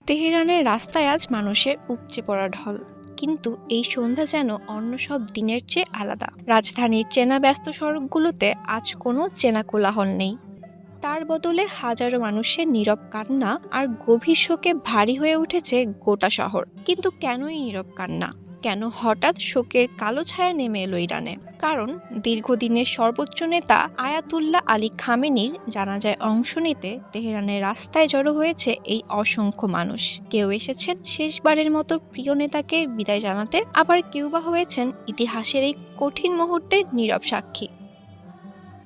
তেহরানের রাস্তায় আজ মানুষের উপচে পড়া ঢল। কিন্তু এই সন্ধ্যা যেন অন্য সব দিনের চেয়ে আলাদা। রাজধানীর চেনা ব্যস্ত সড়কগুলোতে আজ কোনো চেনা কোলাহল নেই। তার বদলে হাজারো মানুষের নীরব কান্না আর গভীর শোকে ভারী হয়ে উঠেছে গোটা শহর। কিন্তু কেনই নীরব কান্না? কেন হঠাৎ শোকের কালো ছায়া নেমে এলো ইরানে? কারণ দীর্ঘদিনের সর্বোচ্চ নেতা আয়াতুল্লাহ আলী খামেনির জানাজায় অংশ নিতে তেহরানের রাস্তায় জড়ো হয়েছে এই অসংখ্য মানুষ। কেউ এসেছেন শেষবারের মতো প্রিয় নেতাকে বিদায় জানাতে, আবার কেউ বা হয়েছেন ইতিহাসের এই কঠিন মুহূর্তের নীরব সাক্ষী।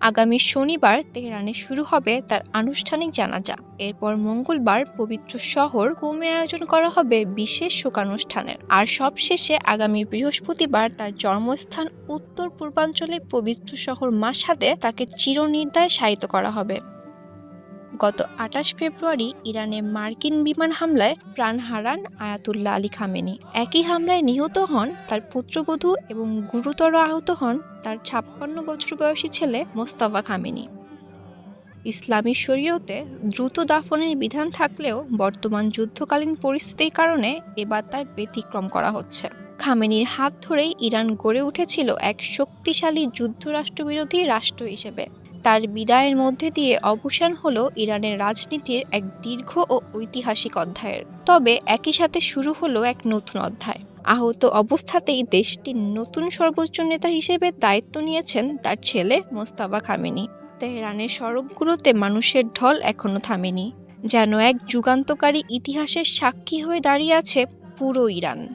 আগামী শনিবার তেহরানে শুরু হবে তার আনুষ্ঠানিক জানাজা। এরপর মঙ্গলবার পবিত্র শহর কুমে আয়োজন করা হবে বিশেষ শোকানুষ্ঠানের। আর সবশেষে আগামী বৃহস্পতিবার তার জন্মস্থান উত্তর পূর্বাঞ্চলের পবিত্র শহর মাশহাদে তাকে চিরনির্দায় শায়িত করা হবে। গত ২৮ ফেব্রুয়ারি ইরানে মার্কিন বিমান হামলায় প্রাণ হারান আয়াতুল্লাহ আলী খামেনি। একই হামলায় নিহত হন তার পুত্রবধূ এবং গুরুতর আহত হন তার ৫৬ বছর বয়সী ছেলে মোস্তফা খামেনি। ইসলামী শরীয়তে দ্রুত দাফনের বিধান থাকলেও বর্তমান যুদ্ধকালীন পরিস্থিতির কারণে এবার তার ব্যতিক্রম করা হচ্ছে। খামেনির হাত ধরেই ইরান গড়ে উঠেছিল এক শক্তিশালী যুদ্ধরাষ্ট্রবিরোধী রাষ্ট্র হিসেবে। তার বিদায়ের মধ্যে দিয়ে অবসান হলো ইরানের রাজনীতির এক দীর্ঘ ও ঐতিহাসিক অধ্যায়ের। তবে একই সাথে শুরু হলো এক নতুন অধ্যায়। আহত অবস্থাতেই দেশটির নতুন সর্বোচ্চ নেতা হিসেবে দায়িত্ব নিয়েছেন তার ছেলে মোস্তফা খামেনি। তেহরানের সড়কগুলোতে মানুষের ঢল এখনো থামেনি। যেন এক যুগান্তকারী ইতিহাসের সাক্ষী হয়ে দাঁড়িয়ে আছে পুরো ইরান।